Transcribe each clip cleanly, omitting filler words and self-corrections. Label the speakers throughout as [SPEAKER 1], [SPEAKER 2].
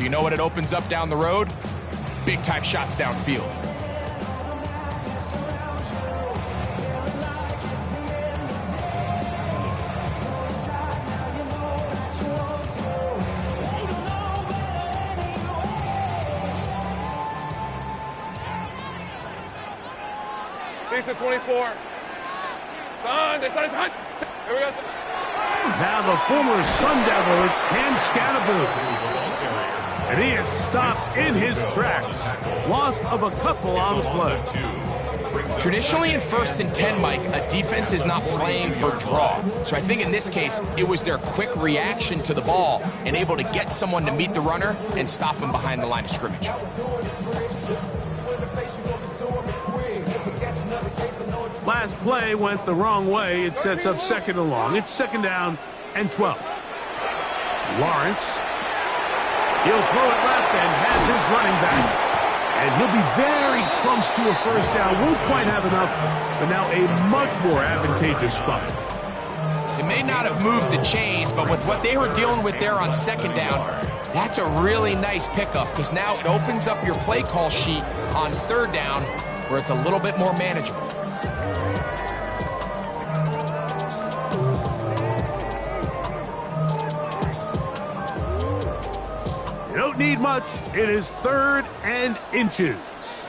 [SPEAKER 1] So you know what it opens up down the road? Big-time shots downfield.
[SPEAKER 2] Decent 24. Son. Here we go.
[SPEAKER 3] Now the former Sun Devil, it's Cam Scatterboot. And he is stopped in his tracks. Loss of a couple on the play.
[SPEAKER 1] Traditionally in 1st and 10, Mike, a defense is not playing for draw. So I think in this case, it was their quick reaction to the ball and able to get someone to meet the runner and stop him behind the line of scrimmage.
[SPEAKER 3] Last play went the wrong way. It sets up 2nd and long. It's 2nd down and 12. Lawrence. He'll throw it left and has his running back. And he'll be very close to a 1st down. Won't quite have enough, but now a much more advantageous spot.
[SPEAKER 1] It may not have moved the chains, but with what they were dealing with there on 2nd down, that's a really nice pickup because now it opens up your play call sheet on 3rd down where it's a little bit more manageable.
[SPEAKER 3] You don't need much. It is 3rd and inches.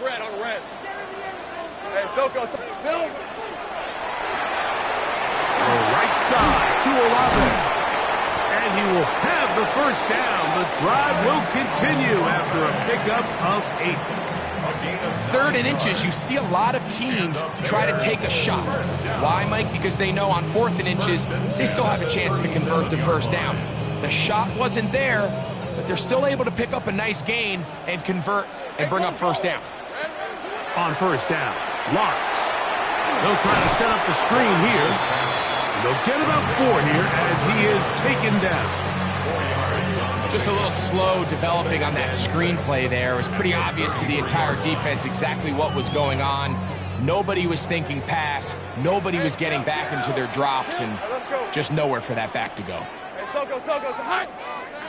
[SPEAKER 2] Red on red. Hey, Soko, Silver.
[SPEAKER 3] The right side to Olave. And he will have the 1st down. The drive will continue after a pickup of 8.
[SPEAKER 1] 3rd and inches, you see a lot of teams try to take a shot. Why, Mike? Because they know on 4th and inches, they still have a chance to convert the 1st down. The shot wasn't there, but they're still able to pick up a nice gain and convert and bring up 1st down.
[SPEAKER 3] On 1st down, Lawrence. They'll try to set up the screen here. They'll get about 4 here as he is taken down.
[SPEAKER 1] Just a little slow developing on that screenplay there. It was pretty obvious to the entire defense exactly what was going on. Nobody was thinking pass. Nobody was getting back into their drops, and just nowhere for that back to go.
[SPEAKER 2] Hey, Soko, hot.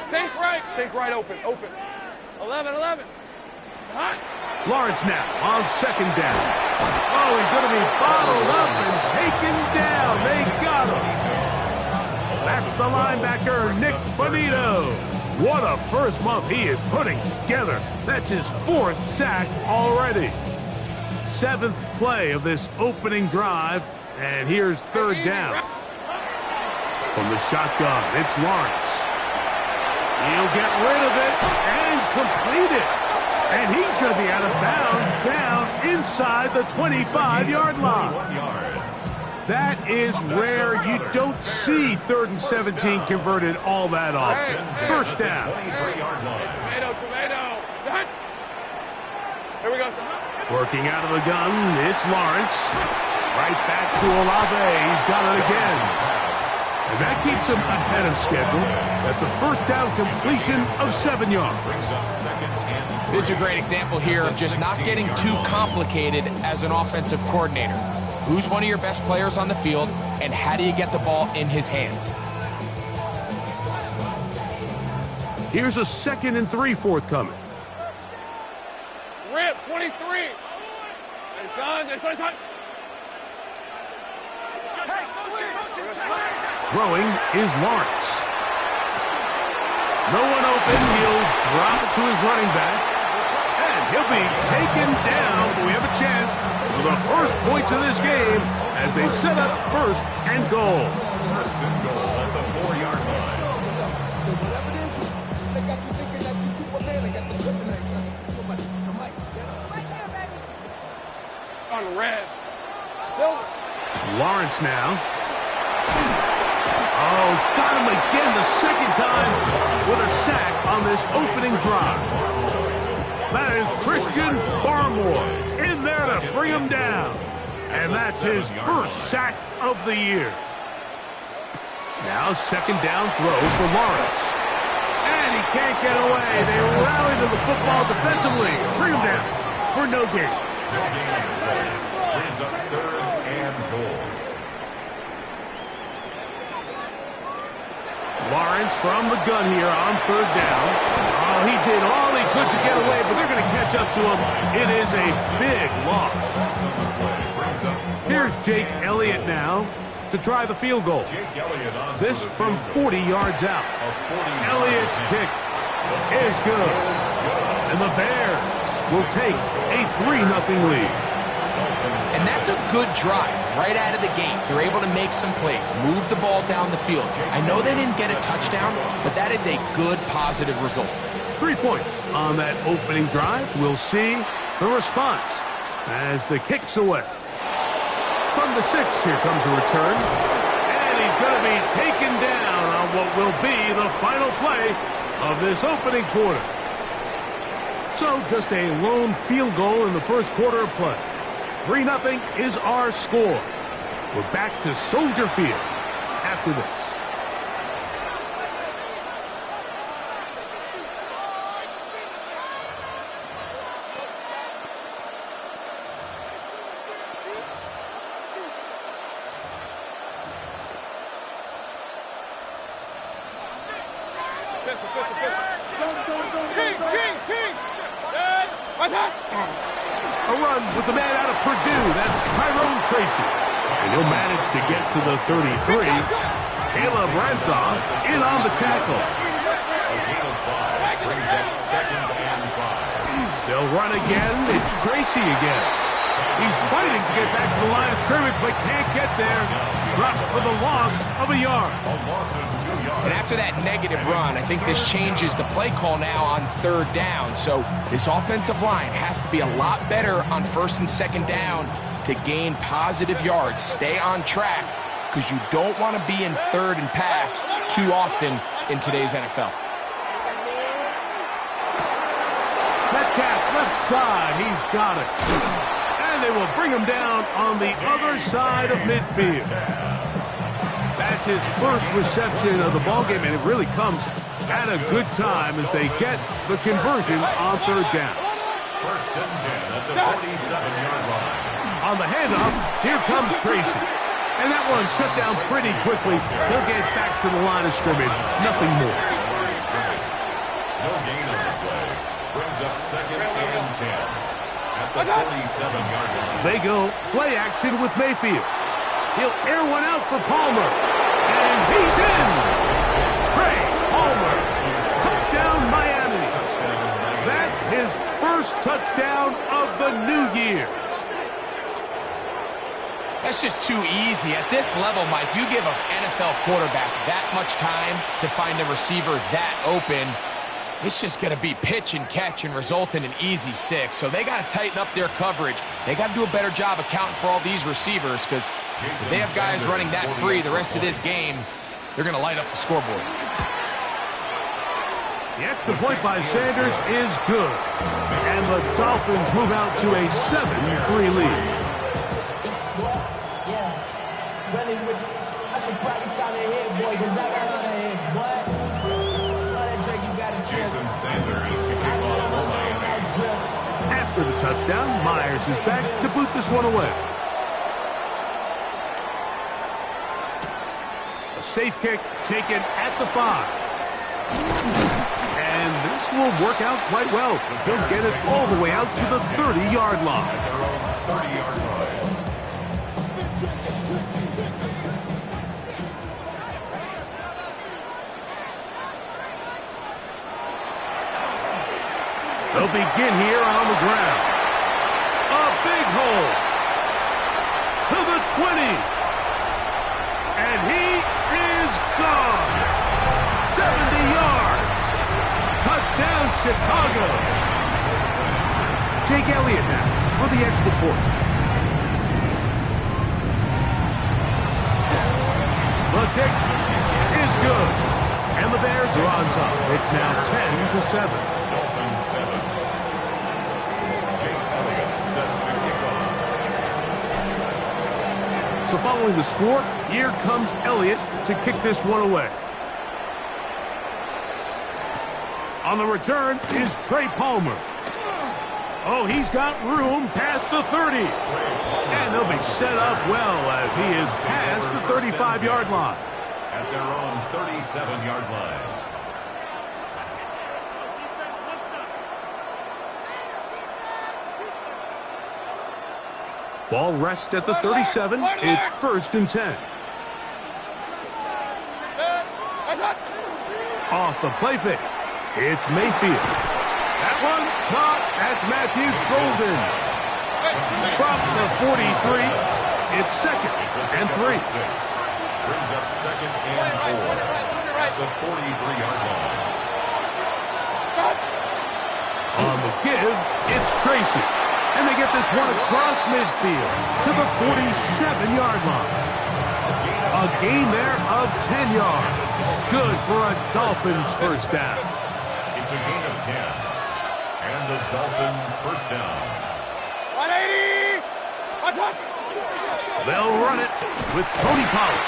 [SPEAKER 2] Think right, open. 11. Hot.
[SPEAKER 3] Lawrence now on 2nd down. Oh, he's going to be bottled up and taken down. They got him. That's the linebacker, Nick Bonito. What a first month he is putting together. That's his 4th sack already. 7th play of this opening drive, and here's 3rd down. From the shotgun, it's Lawrence. He'll get rid of it and complete it. And he's going to be out of bounds down inside the 25-yard line. That is rare. You don't see 3rd and 17 converted all that often. 1st down.
[SPEAKER 2] Tomato. Here we go.
[SPEAKER 3] Working out of the gun, it's Lawrence. Right back to Olave. He's got it again. And that keeps him ahead of schedule. That's a 1st down completion of 7 yards.
[SPEAKER 1] This is a great example here of just not getting too complicated as an offensive coordinator. Who's one of your best players on the field, and how do you get the ball in his hands?
[SPEAKER 3] Here's a 2nd and 3 forthcoming.
[SPEAKER 2] Rip, 23. Hey, son.
[SPEAKER 3] Throwing is Lawrence. No one open. He'll drop it to his running back. And he'll be taken down. We have a chance for the 1st points of this game as they set up 1st and goal.
[SPEAKER 4] 1st and goal at the 4-yard line.
[SPEAKER 2] On red. Silver.
[SPEAKER 3] Lawrence now. Oh, got him again the 2nd time with a sack on this opening drive. That is Christian Barmore in there to bring him down. And that's his 1st sack of the year. Now 2nd down throw for Lawrence. And he can't get away. They rally to the football defensively. Bring him down for no gain.
[SPEAKER 4] Brings up 3rd and goal.
[SPEAKER 3] Lawrence from the gun here on 3rd down. Well, he did all he could to get away, but they're going to catch up to him. It is a big loss. Here's Jake Elliott now to try the field goal. This from 40 yards out. Elliott's kick is good. And the Bears will take a 3-0 lead.
[SPEAKER 1] And that's a good drive right out of the gate. They're able to make some plays, move the ball down the field. I know they didn't get a touchdown, but that is a good, positive result.
[SPEAKER 3] 3 points on that opening drive. We'll see the response as the kick's away. From the 6, here comes a return. And he's going to be taken down on what will be the final play of this opening quarter. So just a lone field goal in the first quarter of play. 3-0 is our score. We're back to Soldier Field after this. A run with the man out of Purdue. That's Tyrone Tracy. And he'll manage to get to the 33. Caleb Ransom in on the tackle.
[SPEAKER 4] Brings up 2nd and 5.
[SPEAKER 3] They'll run again. It's Tracy again. He's fighting to get back to the line of scrimmage, but can't get there. Dropped for the loss of a yard.
[SPEAKER 1] And after that negative run, I think this changes the play call now on 3rd down. So this offensive line has to be a lot better on 1st and 2nd down to gain positive yards. Stay on track because you don't want to be in 3rd and pass too often in today's NFL.
[SPEAKER 3] Metcalf left side. He's got it. And they will bring him down on the other side of midfield. That's his first reception of the ballgame, and it really comes at a good time as they get the conversion on 3rd down.
[SPEAKER 4] 1st and 10 at the 47-yard line.
[SPEAKER 3] On the handoff, here comes Tracy. And that one shut down pretty quickly. He'll get back to the line of scrimmage. Nothing more.
[SPEAKER 4] No gain on the play. Brings up 2nd and 10 at the 47-yard line.
[SPEAKER 3] They go play action with Mayfield. He'll air one out for Palmer. And he's in. Trey Palmer. Touchdown, Miami. That's his first touchdown of the new year.
[SPEAKER 1] That's just too easy. At this level, Mike, you give an NFL quarterback that much time to find a receiver that open, it's just going to be pitch and catch and result in an easy 6. So they got to tighten up their coverage. They got to do a better job accounting for all these receivers because if they have guys running that free the rest of this game, they're going to light up the scoreboard.
[SPEAKER 3] The extra point by Sanders is good. And the Dolphins move out to a 7-3 lead.
[SPEAKER 5] I should probably sign a head, boy, because I got a lot of heads, boy. That Drake, you got a chip.
[SPEAKER 4] Jason Sanders kicking ball for Miami.
[SPEAKER 3] After the touchdown, Myers is back to boot this one away. A safe kick taken at the 5. And this will work out quite well. He'll get it all the way out to the 30-yard line.
[SPEAKER 4] At their own 30-yard line.
[SPEAKER 3] They'll begin here on the ground. A big hole to the 20. And he is gone. 70 yards. Touchdown, Chicago. Jake Elliott now for the extra point. The kick is good. And the Bears are on top. It's now 10-7. So following the score, here comes Elliott to kick this one away. On the return is Trey Palmer. Oh, he's got room past the 30. And they'll be set up well as he is past the 35-yard line.
[SPEAKER 4] At their own 37-yard line.
[SPEAKER 3] Ball rests at the 37. It's 1st and 10. Off the play fake. It's Mayfield. That one caught. That's Matthew Golden. From the 43, it's 2nd and 3.
[SPEAKER 4] Brings up 2nd and 4 at the 43-yard line.
[SPEAKER 3] On the give, it's Tracy. And they get this one across midfield to the 47-yard line. A gain there of 10 yards. Good for a Dolphins first down.
[SPEAKER 4] It's a gain of 10. And the Dolphin first down.
[SPEAKER 2] 180!
[SPEAKER 3] They'll run it with Cody Pollard.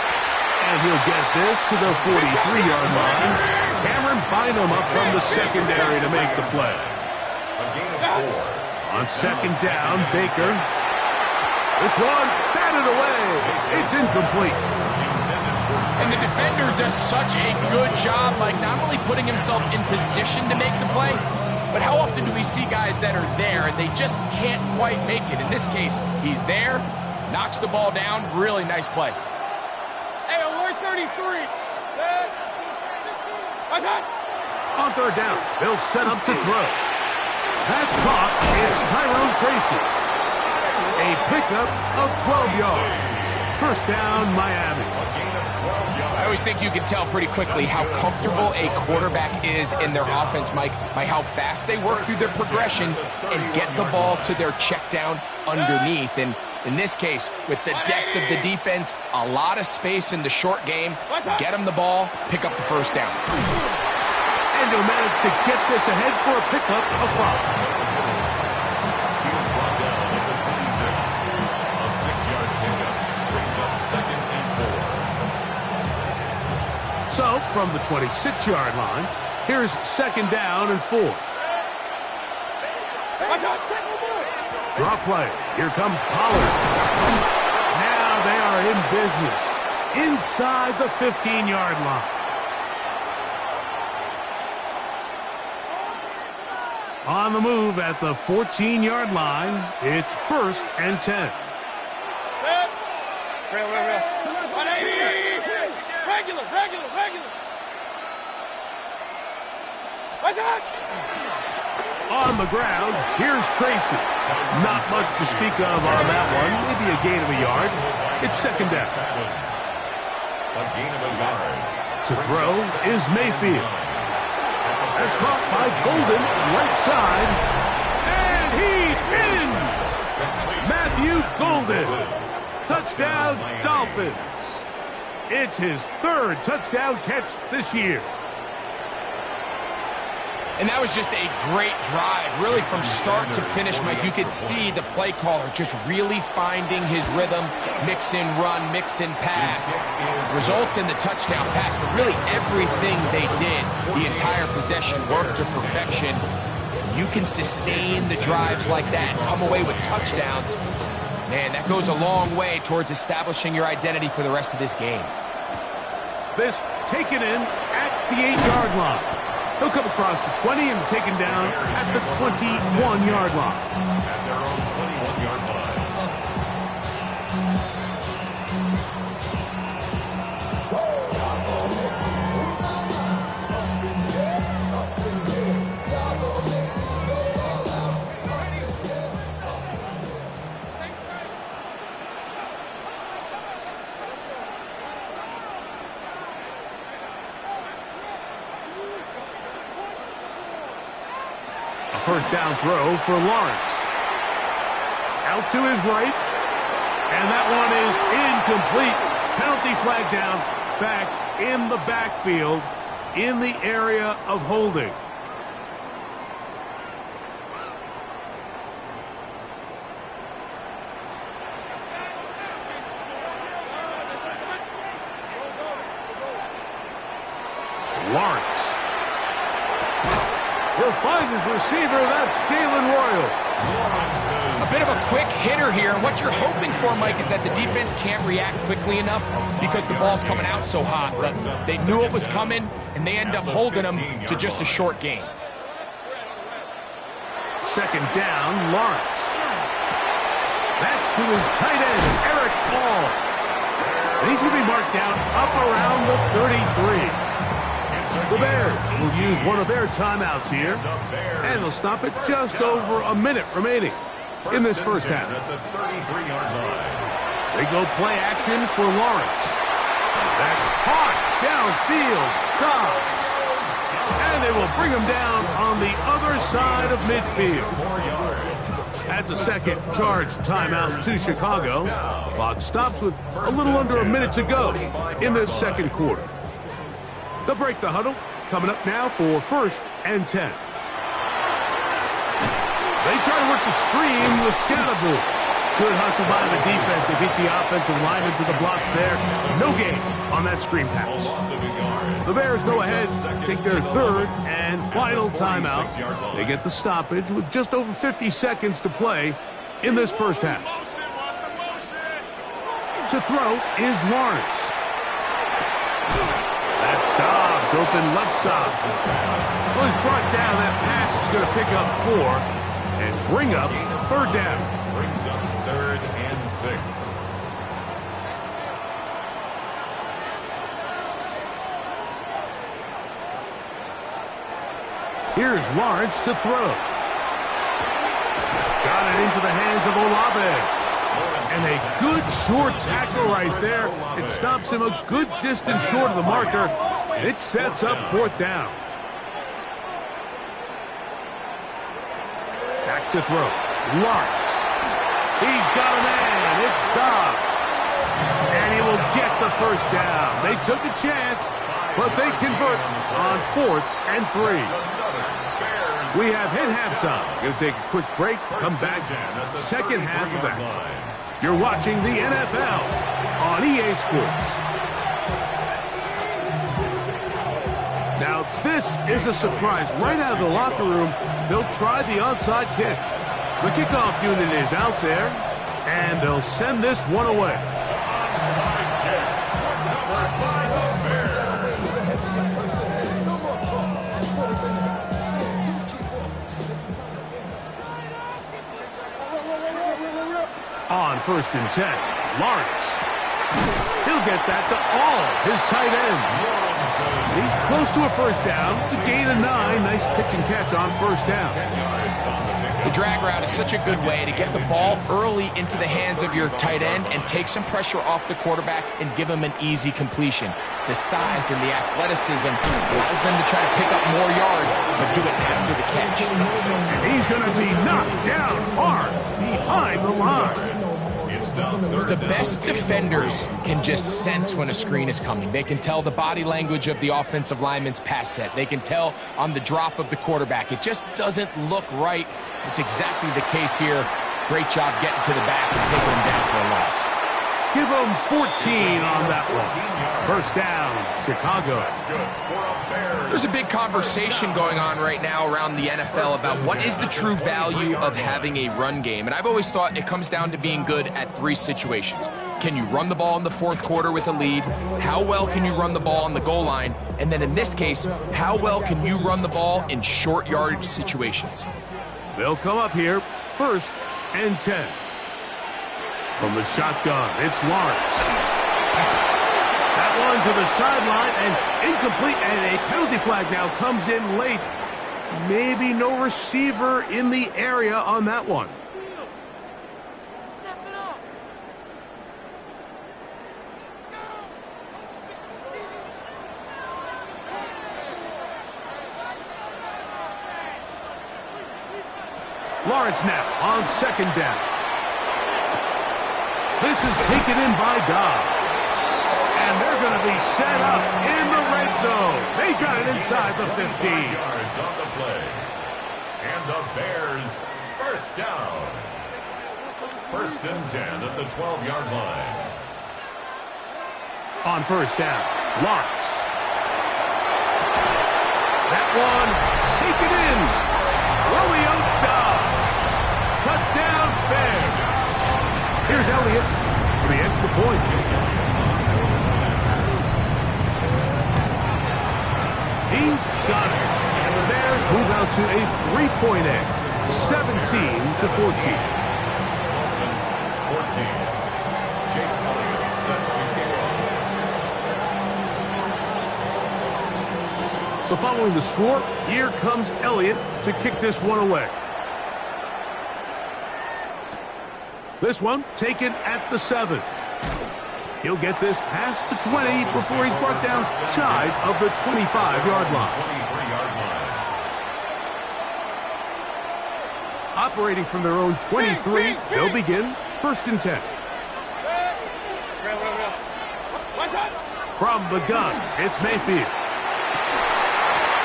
[SPEAKER 3] And he'll get this to the 43-yard line. Cameron Bynum up from the secondary to make the play.
[SPEAKER 4] A gain of 4.
[SPEAKER 3] On 2nd down, Baker. This one batted away. It's incomplete.
[SPEAKER 1] And the defender does such a good job, like not only putting himself in position to make the play, but how often do we see guys that are there and they just can't quite make it? In this case, he's there, knocks the ball down. Really nice play.
[SPEAKER 2] Hey, alert 33.
[SPEAKER 3] On 3rd down, they'll set up to throw. That's caught. It's Tyrone Tracy. A pickup of 12 yards. First down, Miami.
[SPEAKER 1] I always think you can tell pretty quickly how comfortable a quarterback is in their offense, Mike, by how fast they work through their progression and get the ball to their check down underneath. And in this case, with the depth of the defense, a lot of space in the short game, get them the ball, pick up the first down.
[SPEAKER 3] And he'll manage to get this ahead for a pickup of 5.
[SPEAKER 4] He was brought down at the 26. A 6-yard pickup brings up 2nd and 4.
[SPEAKER 3] So, from the 26-yard line, here's 2nd down and 4. Draw play. Here comes Pollard. Now they are in business inside the 15-yard line. On the move at the 14-yard line, it's 1st and 10.
[SPEAKER 2] Real. 180! Regular.
[SPEAKER 3] On the ground, here's Tracy. Not much to speak of on that one. Maybe a gain of a yard. It's 2nd down.
[SPEAKER 4] A gain of a yard.
[SPEAKER 3] To throw is Mayfield. That's caught by Golden, right side. And he's in! Matthew Golden. Touchdown, Dolphins. It's his 3rd touchdown catch this year.
[SPEAKER 1] And that was just a great drive, really from start to finish, Mike. You could see the play caller just really finding his rhythm, mix in run, mix in pass. Results in the touchdown pass, but really everything they did, the entire possession worked to perfection. You can sustain the drives like that, come away with touchdowns. Man, that goes a long way towards establishing your identity for the rest of this game.
[SPEAKER 3] This taken in at the 8-yard line. He'll come across the 20 and taken down at the 21-yard line.
[SPEAKER 4] At their own 21-yard line.
[SPEAKER 3] First down throw for Lawrence. Out to his right. And that one is incomplete. Penalty flag down. Back in the backfield. In the area of holding. Lawrence. Will find his receiver. That's Jalen Royal.
[SPEAKER 1] A bit of a quick hitter here, and what you're hoping for, Mike, is that the defense can't react quickly enough because the ball's coming out so hot. But they knew it was coming, and they end up holding them to just a short gain.
[SPEAKER 3] 2nd down, Lawrence. That's to his tight end, Eric Paul. And he's going to be marked down up around the 33. The Bears will use one of their timeouts here, and they'll stop it just over a minute remaining in this first half. They go play action for Lawrence. That's caught downfield. Dobbs. And they will bring him down on the other side of midfield. That's a second charge timeout to Chicago. Clock stops with a little under a minute to go in this second quarter. They'll break the huddle. Coming up now for 1st and 10. They try to work the screen with Scalaboo. Good hustle by the defense. They beat the offensive lineman to the blocks there. No gain on that screen pass. The Bears go ahead, take their 3rd and final timeout. They get the stoppage with just over 50 seconds to play in this first half. To throw is Lawrence. That's Dobbs, open left side. Well, he's brought down. That pass is going to pick up 4 and bring up 3rd down.
[SPEAKER 4] Brings up 3rd and 6.
[SPEAKER 3] Here's Lawrence to throw. Got it into the hands of Olave. And a good short tackle right there. It stops him a good distance short of the marker. It sets up 4th down. Back to throw. Lawrence. He's got a man. It's Dobbs. And he will get the 1st down. They took a chance, but they convert on 4th and 3. We have hit halftime. Going to take a quick break. Come back. Second half of action. You're watching the NFL on EA Sports. Now, this is a surprise. Right out of the locker room, they'll try the onside kick. The kickoff unit is out there, and they'll send this one away. On 1st and 10, Lawrence. He'll get that to all his tight end. He's close to a 1st down. It's a gain of 9. Nice pitch and catch on 1st down.
[SPEAKER 1] The drag route is such a good way to get the ball early into the hands of your tight end and take some pressure off the quarterback and give him an easy completion. The size and the athleticism allows them to try to pick up more yards, but do it after the catch.
[SPEAKER 3] And he's going to be knocked down hard behind the line.
[SPEAKER 1] The best defenders can just sense when a screen is coming. They can tell the body language of the offensive lineman's pass set. They can tell on the drop of the quarterback. It just doesn't look right. It's exactly the case here. Great job getting to the back and taking him down for a loss.
[SPEAKER 3] Give them 14 on that one. 1st down, Chicago.
[SPEAKER 1] There's a big conversation going on right now around the NFL about what is the true value of having a run game. And I've always thought it comes down to being good at 3 situations. Can you run the ball in the 4th quarter with a lead? How well can you run the ball on the goal line? And then in this case, how well can you run the ball in short yardage situations?
[SPEAKER 3] They'll come up here, 1st and 10. From the shotgun, it's Lawrence. That one to the sideline and incomplete, and a penalty flag now comes in late. Maybe no receiver in the area on that one. Lawrence now on 2nd down. This is taken in by Dobbs. And they're going to be set up in the red zone. They got it inside the 50.
[SPEAKER 4] Yards on the play. And the Bears 1st down. 1st and 10 at the 12-yard line.
[SPEAKER 3] On 1st down, Lawrence. That one taken in. Romeo Dobbs. Touchdown, Bears. Here's Elliott for the extra point. He's got it. And the Bears move out to a 3-point edge, 17-14.
[SPEAKER 4] 14. Jake Elliott set to kick off.
[SPEAKER 3] So following the score, here comes Elliott to kick this one away. This one taken at the 7. He'll get this past the 20 before he's brought down shy of the 25-yard line.
[SPEAKER 4] 23-yard line.
[SPEAKER 3] Operating from their own 23, they'll begin 1st and 10. From the gun, it's Mayfield.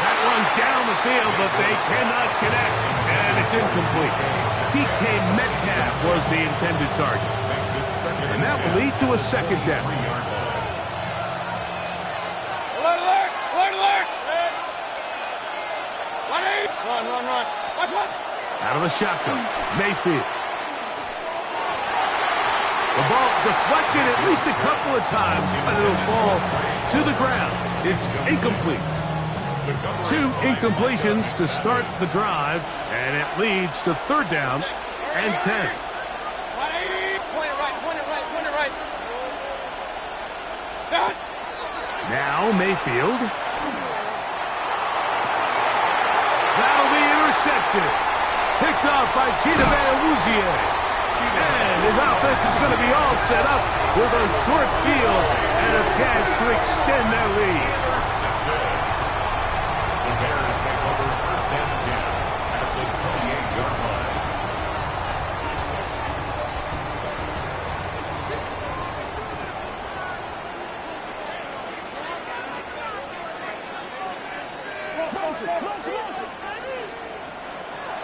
[SPEAKER 3] That one down the field, but they cannot connect, and it's incomplete. DK Metcalf was the intended target. And that will lead to a 2nd down.
[SPEAKER 2] Run.
[SPEAKER 3] Out of the shotgun, Mayfield. The ball deflected at least a couple of times, but it'll fall to the ground. It's incomplete. 2 incompletions to start the drive, and it leads to 3rd down and 10. Now Mayfield. That'll be intercepted. Picked off by Chidobe Awuzie. And his offense is going to be all set up with a short field and a chance to extend their lead.
[SPEAKER 4] The Bears take over 1st and 10 at the 28-yard line.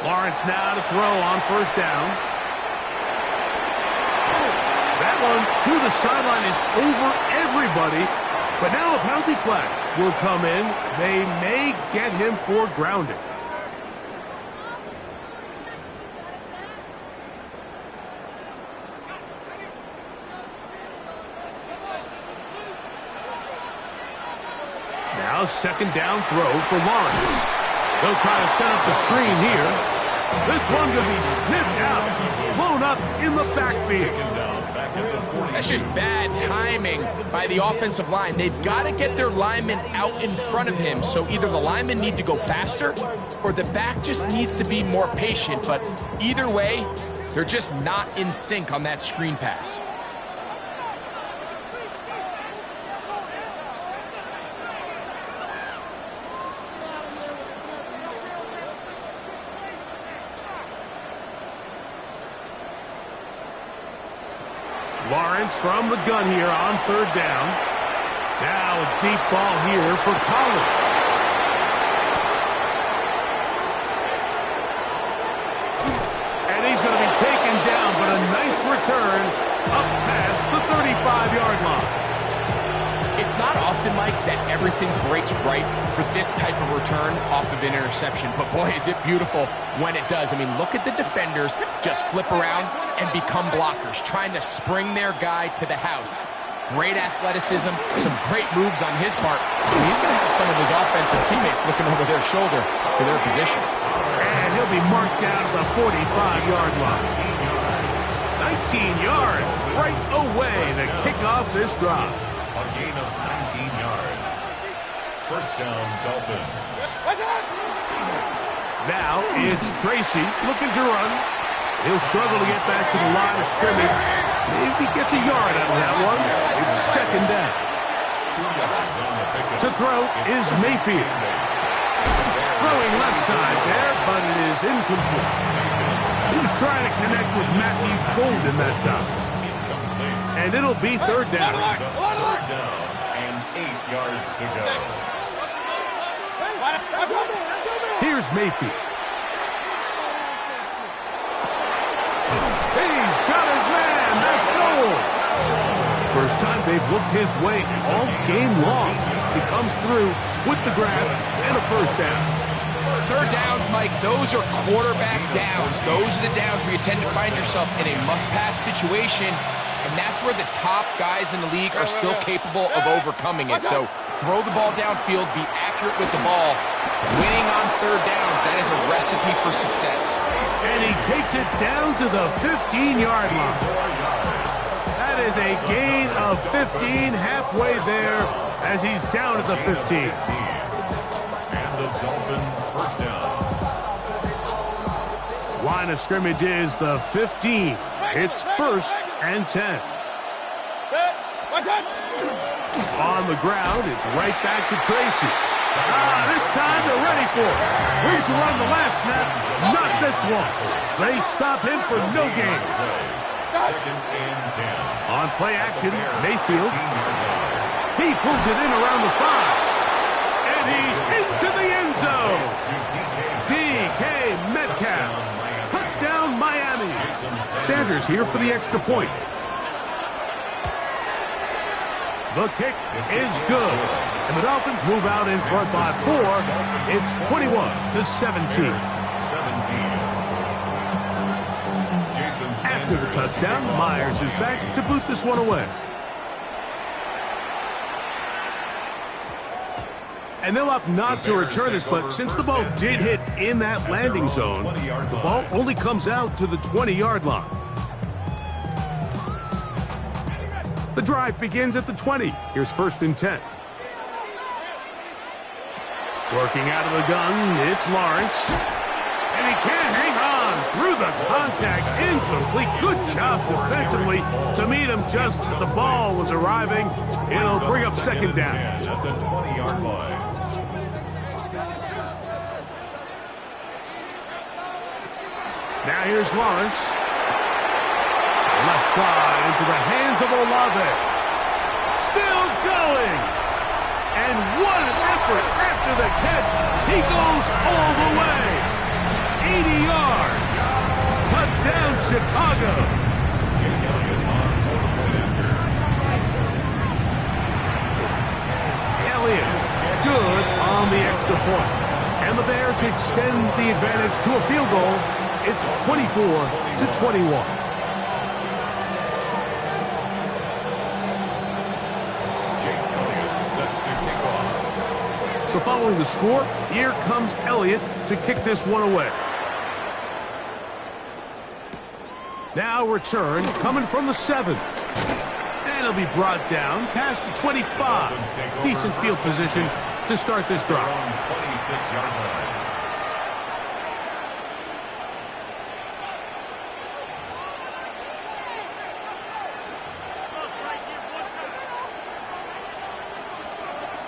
[SPEAKER 3] Lawrence now to throw on 1st down. That one to the sideline is over everybody, but now a penalty flag will come in. They may get him for grounding. Now 2nd down throw for Lawrence. They'll try to set up the screen here. This one going to be sniffed out, blown up in the backfield.
[SPEAKER 1] That's just bad timing by the offensive line. They've got to get their linemen out in front of him, so either the linemen need to go faster or the back just needs to be more patient. But either way, they're just not in sync on that screen pass.
[SPEAKER 3] Lawrence from the gun here on 3rd down. Now a deep ball here for Collins. And he's going to be taken down, but a nice return up past the 35-yard line.
[SPEAKER 1] It's not often, Mike, that everything breaks right for this type of return off of an interception. But boy, is it beautiful when it does. I mean, look at the defenders just flip around and become blockers, trying to spring their guy to the house. Great athleticism, some great moves on his part. He's going to have some of his offensive teammates looking over their shoulder for their position.
[SPEAKER 3] And he'll be marked down at the 45-yard line. 19 yards right away to kick off this drive.
[SPEAKER 4] A gain of 19 yards. 1st down, Dolphins.
[SPEAKER 3] Now it's Tracy looking to run. He'll struggle to get back to the line of scrimmage. Maybe gets a yard out of that one. It's 2nd down.
[SPEAKER 4] 2 yards on the pickup.
[SPEAKER 3] To throw is Mayfield. Throwing left side there, but it is incomplete. He was trying to connect with Matthew Golden that time. And it'll be 3rd down.
[SPEAKER 4] 3rd down and 8 yards to go.
[SPEAKER 3] Here's Mayfield. He's got his man. That's goal. First time they've looked his way all game long. He comes through with the grab and a 1st down.
[SPEAKER 1] 3rd downs, Mike, those are quarterback downs. Those are the downs where you tend to find yourself in a must-pass situation, and that's where the top guys in the league are still capable of overcoming it. So throw the ball downfield, be accurate with the ball, Winning on third downs, that is a recipe for success.
[SPEAKER 3] And he takes it down to the 15-yard line. That is a gain of 15, halfway there as he's down at the 15.
[SPEAKER 4] And the Dolphins first down.
[SPEAKER 3] Line of scrimmage is the 15. It's 1st and 10. On the ground, it's right back to Tracy. This time they're ready for it. Ready to run the last snap, not this one. They stop him for no gain.
[SPEAKER 4] 2nd and 10.
[SPEAKER 3] On play action, Mayfield. He pulls it in around the 5. And he's into the end zone. DK Metcalf. Touchdown, Miami. Sanders here for the extra point. The kick is good. And the Dolphins move out in front by 4. It's 21-17. After the touchdown, Myers is back to boot this one away. And they'll opt not to return this, but since the ball did hit in that landing zone, the ball only comes out to the 20-yard line. The drive begins at the 20. Here's 1st and 10. Working out of the gun, it's Lawrence. And he can't hang on through the contact. Incomplete. Good job defensively to meet him just as the ball was arriving. It'll bring up 2nd down.
[SPEAKER 4] At the 20-yard line.
[SPEAKER 3] Now here's Lawrence. Left side into the hands of Olave. Still going. And what an effort after the catch. He goes all the way. 80 yards. Touchdown, Chicago. Elliott, good on the extra point. And the Bears extend the advantage to a field goal. It's 24-21. So following the score, here comes Elliott to kick this one away. Now return coming from the 7. And it'll be brought down past the 25. Decent field position to start this drive.
[SPEAKER 4] 26-yard line.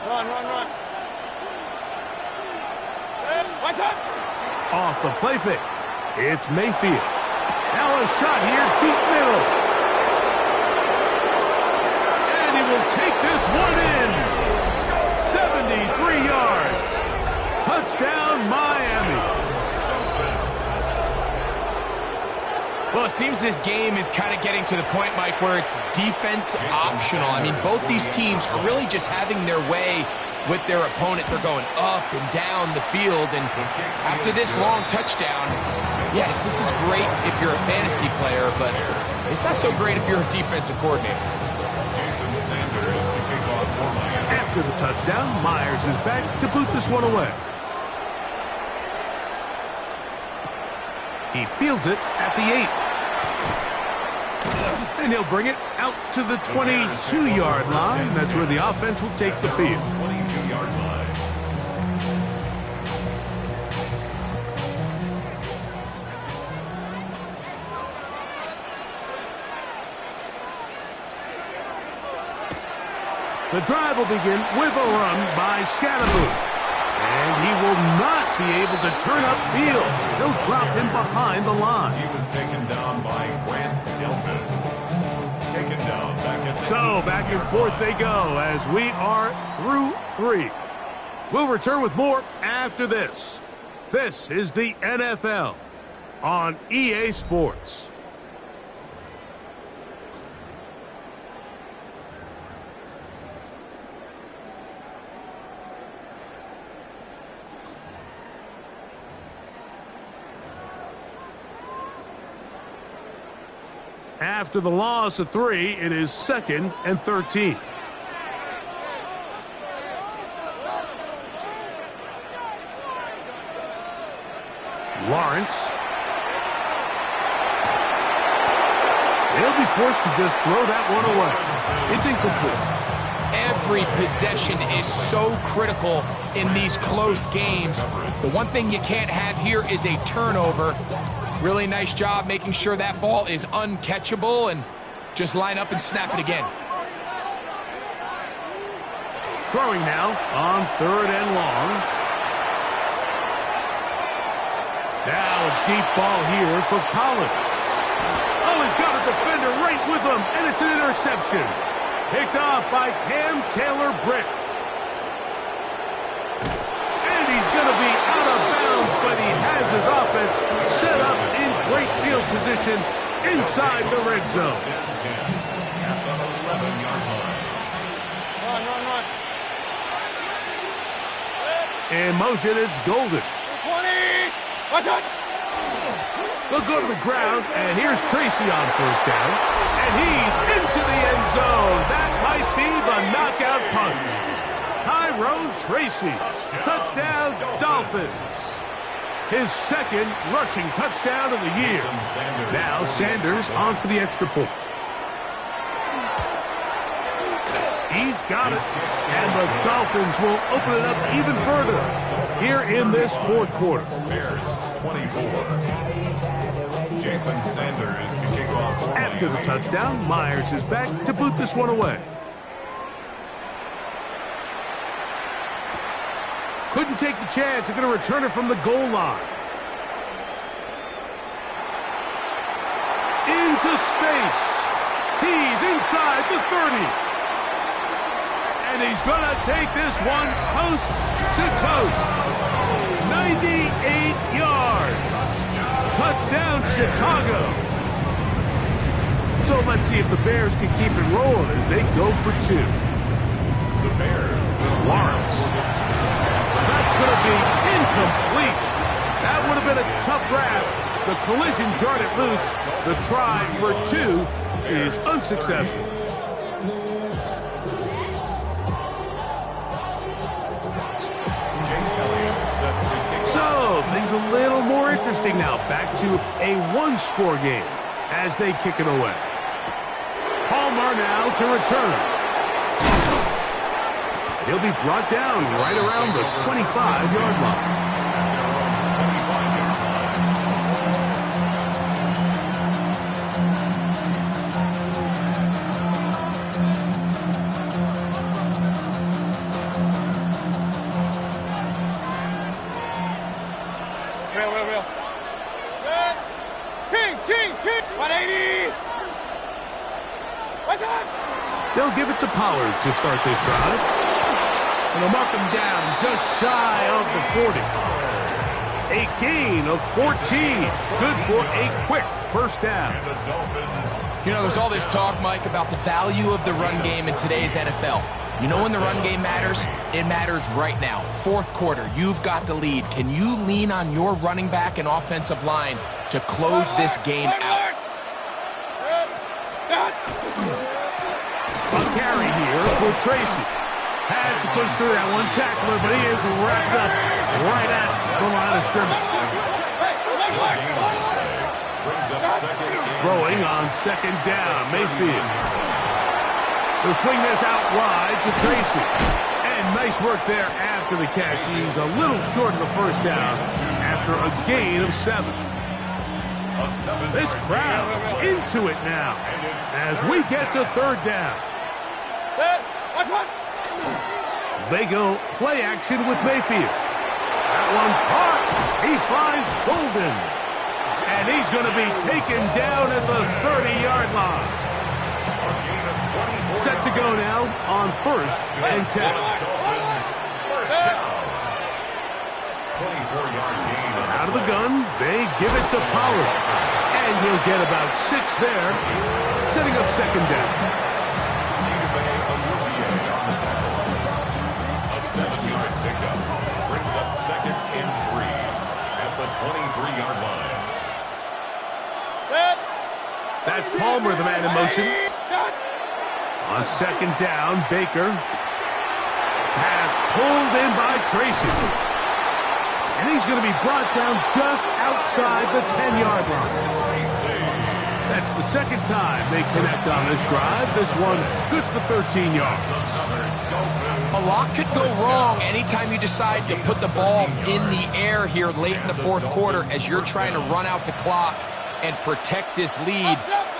[SPEAKER 2] Run.
[SPEAKER 3] Off the play fake. It's Mayfield. Now a shot here, deep middle. And he will take this one in. 73 yards. Touchdown, Miami.
[SPEAKER 1] Well, it seems this game is kind of getting to the point, Mike, where it's defense optional. I mean, both these teams are really just having their way with their opponent. They're going up and down the field, and after this long touchdown, yes, this is great if you're a fantasy player, but it's not so great if you're a defensive coordinator.
[SPEAKER 3] After the touchdown, Myers is back to boot this one away. He fields it at the 8. And he'll bring it out to the 22-yard line. That's where the offense will take the field.
[SPEAKER 4] 22-yard line.
[SPEAKER 3] The drive will begin with a run by Scatterboot. And he will not be able to turn upfield. They'll drop him behind the line.
[SPEAKER 4] He was taken down by Grant Delphin. Taken down back at the
[SPEAKER 3] So back and forth they go as we are through 3. We'll return with more after this. This is the NFL on EA Sports. After the loss of 3, it is 2nd and 13. They'll be forced to just throw that one away. It's incomplete.
[SPEAKER 1] Every possession is so critical in these close games. The one thing you can't have here is a turnover. Really nice job making sure that ball is uncatchable, and just line up and snap it again.
[SPEAKER 3] Throwing now on 3rd and long. Now a deep ball here for Collins. Oh, he's got a defender right with him, and it's an interception. Picked off by Cam Taylor-Britt. And he's going to be out of bounds, but he has his offense set up in great field position inside the red zone.
[SPEAKER 4] At the 11-yard line.
[SPEAKER 2] Run.
[SPEAKER 3] In motion, it's Golden.
[SPEAKER 2] 20. Watch out.
[SPEAKER 3] They'll go to the ground, and here's Tracy on 1st down. And he's into the end zone. That might be the knockout punch. Tyrone Tracy. Touchdown, Dolphins. His 2nd rushing touchdown of the year. Now Sanders on for the extra point. He's got it. And the Dolphins will open it up even further here in this 4th quarter.
[SPEAKER 4] Bears 24. Jason Sanders to kick off.
[SPEAKER 3] After the touchdown, Myers is back to boot this one away. Couldn't take the chance. They're going to return it from the goal line. Into space. He's inside the 30. And he's going to take this one coast to coast. 98 yards. Touchdown, Chicago. So let's see if the Bears can keep it rolling as they go for 2.
[SPEAKER 4] The Bears.
[SPEAKER 3] Lawrence. That's going to be incomplete. That would have been a tough grab. The collision jarred it loose. The try for 2 is unsuccessful. So, things a little more interesting now. Back to a 1-score game as they kick it away. Palmer now to return. He'll be brought down right around the 25-yard line.
[SPEAKER 2] Real. Good. Kings. 180. What's up?
[SPEAKER 3] They'll give it to Pollard to start this drive. And they'll mark him down just shy of the 40. A gain of 14. Good for a quick 1st down.
[SPEAKER 1] You know, there's all this talk, Mike, about the value of the run game in today's NFL. You know when the run game matters? It matters right now. 4th quarter, you've got the lead. Can you lean on your running back and offensive line to close this game out?
[SPEAKER 3] A carry here for Tracy. Had to push through that one tackler, but he is wrapped up right at the line of scrimmage. Throwing on 2nd down, Mayfield. They'll swing this out wide to Tracy. And nice work there after the catch. He's a little short of the 1st down after a gain of 7. This crowd into it now as we get to 3rd down. They go play action with Mayfield. That one caught. He finds Golden. And he's going to be taken down at the 30-yard line. Set to go now on 1st and 10. Out of the gun, they give it to Pollard. And he'll get about 6 there, setting up 2nd down.
[SPEAKER 4] A 7-yard pickup brings up 2nd and 3 at the 23-yard line.
[SPEAKER 3] That's Palmer, the man in motion. On 2nd down, Baker. Pass pulled in by Tracy. And he's going to be brought down just outside the 10-yard line. That's the second time they connect on this drive. This one good for 13 yards.
[SPEAKER 1] A lot could go wrong anytime you decide to put the ball in the air here late in the fourth quarter as you're trying to run out the clock and protect this lead.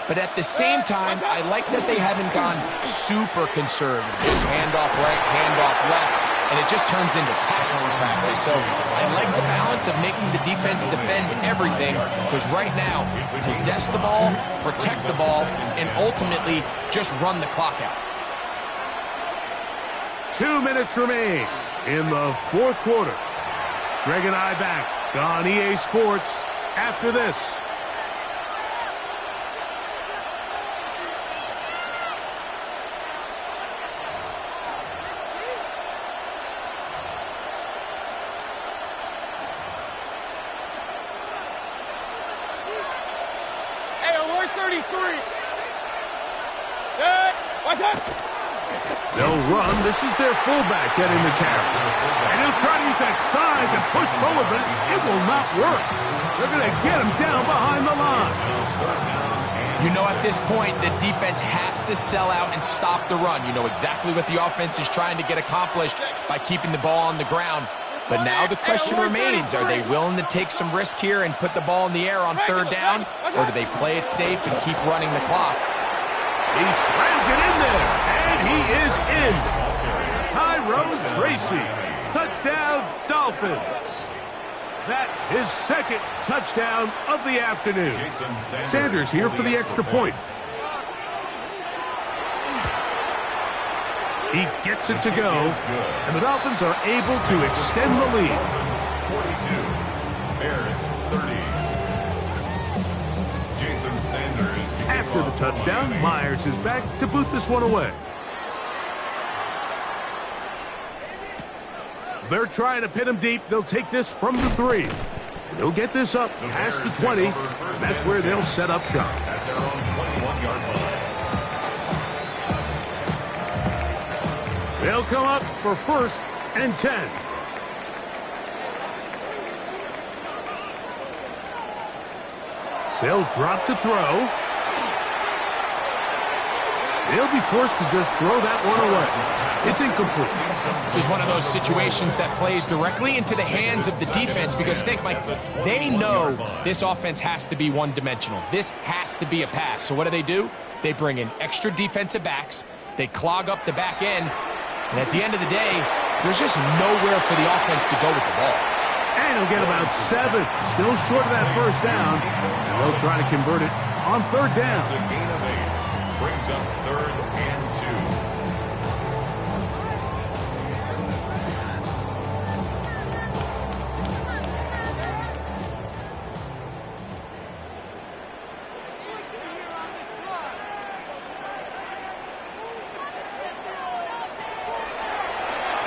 [SPEAKER 1] But at the same time, I like that they haven't gone super conservative. Just handoff right, handoff left, and it just turns into tackling practice. So I like the balance of making the defense defend everything, because right now, possess the ball, protect the ball, and ultimately just run the clock out.
[SPEAKER 3] 2 minutes remain in the fourth quarter. Greg and I back on EA Sports after this. They'll run. This is their fullback getting the carry. And he'll try to use that size and push forward, but it will not work. They're going to get him down behind the line.
[SPEAKER 1] You know, at this point, the defense has to sell out and stop the run. You know exactly what the offense is trying to get accomplished by keeping the ball on the ground. But now the question remains, are they willing to take some risk here and put the ball in the air on third down? Or do they play it safe and keep running the clock?
[SPEAKER 3] He slams it in there, and he is in. Tyrone Tracy, touchdown Dolphins. That his second touchdown of the afternoon. Sanders here for the extra point. He gets it to go, and the Dolphins are able to extend the lead.
[SPEAKER 4] 42, Bears 30. Jason Sanders.
[SPEAKER 3] After the touchdown, Myers is back to boot this one away. They're trying to pin him deep. They'll take this from the 3. And they'll get this up past the 20. That's where they'll set up shop.
[SPEAKER 4] At their own 21-yard line.
[SPEAKER 3] They'll come up for 1st and 10. They'll drop to throw. They'll be forced to just throw that one away. It's incomplete.
[SPEAKER 1] This is one of those situations that plays directly into the hands of the defense, because think, Mike, they know this offense has to be one-dimensional. This has to be a pass. So what do? They bring in extra defensive backs. They clog up the back end. And at the end of the day, there's just nowhere for the offense to go with the ball.
[SPEAKER 3] And he'll get about 7. Still short of that first down. And they'll try to convert it on third down.
[SPEAKER 4] It's a gain of 8. Brings up 3rd and 2.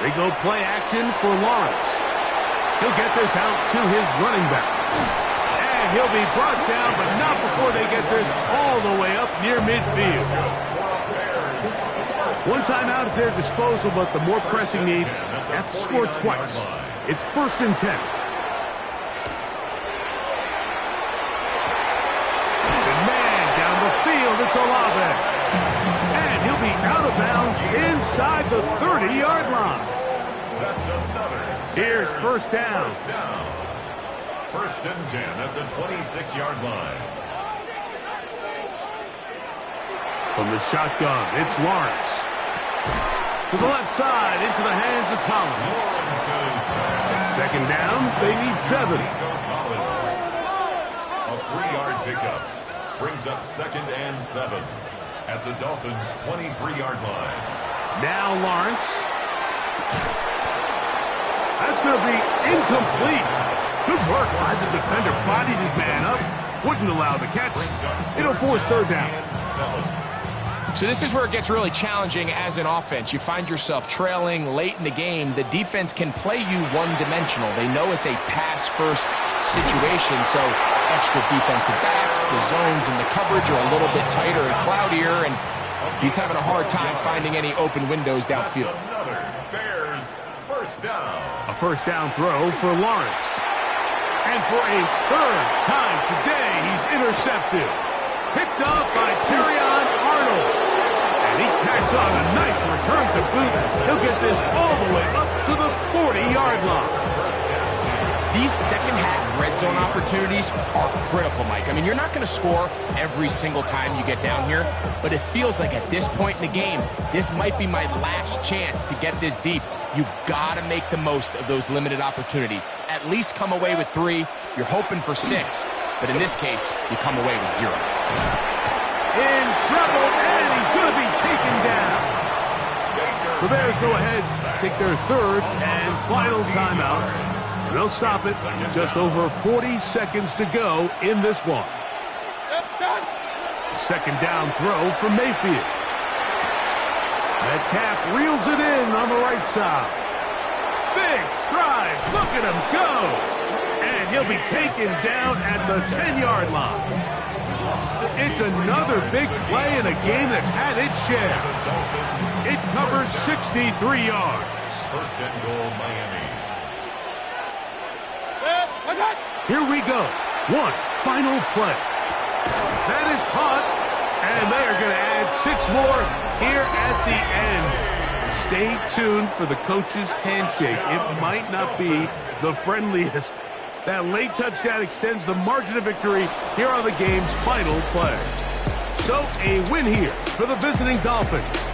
[SPEAKER 3] They go play action for Lawrence. He'll get this out to his running back. And he'll be brought down, but not before they get this all the way up near midfield. One timeout at their disposal, but the more pressing need, they have to score twice. It's 1st and 10. The man down the field, it's Olave. And he'll be out of bounds inside the 30-yard line.
[SPEAKER 4] That's another.
[SPEAKER 3] Here's first down.
[SPEAKER 4] 1st and 10 at the 26-yard line.
[SPEAKER 3] From the shotgun, it's Lawrence. To the left side, into the hands of Collins. Second down, they need 7.
[SPEAKER 4] A 3-yard pickup. Brings up 2nd and 7 at the Dolphins' 23-yard line.
[SPEAKER 3] Now Lawrence. That's going to be incomplete. Good work by the defender. Bodied his man up. Wouldn't allow the catch. It'll force third down.
[SPEAKER 1] So this is where it gets really challenging as an offense. You find yourself trailing late in the game. The defense can play you one-dimensional. They know it's a pass-first situation, so extra defensive backs, the zones and the coverage are a little bit tighter and cloudier, and he's having a hard time finding any open windows downfield.
[SPEAKER 4] Another Bears first down.
[SPEAKER 3] A first down throw for Lawrence. And for a third time today, he's intercepted. Picked up by Terrion Arnold. And he tacks on a nice return to boot. He'll get this all the way up to the 40-yard line.
[SPEAKER 1] These second-half red zone opportunities are critical, Mike. I mean, you're not going to score every single time you get down here, but it feels like at this point in the game, this might be my last chance to get this deep. You've got to make the most of those limited opportunities. At least come away with 3. You're hoping for 6, but in this case, you come away with 0.
[SPEAKER 3] In trouble, and he's going to be taken down. The Bears go ahead, take their third and final timeout. They'll stop it. Just over 40 seconds to go in this one. Second down throw from Mayfield. Metcalf reels it in on the right side. Big strides. Look at him go. And he'll be taken down at the 10-yard line. It's another big play in a game that's had its share. It covers 63 yards.
[SPEAKER 4] First and goal, Miami.
[SPEAKER 3] Here we go. One final play. That is caught, and they are going to add 6 more here at the end. Stay tuned for the coach's handshake. It might not be the friendliest. That late touchdown extends the margin of victory here on the game's final play. So a win here for the visiting Dolphins.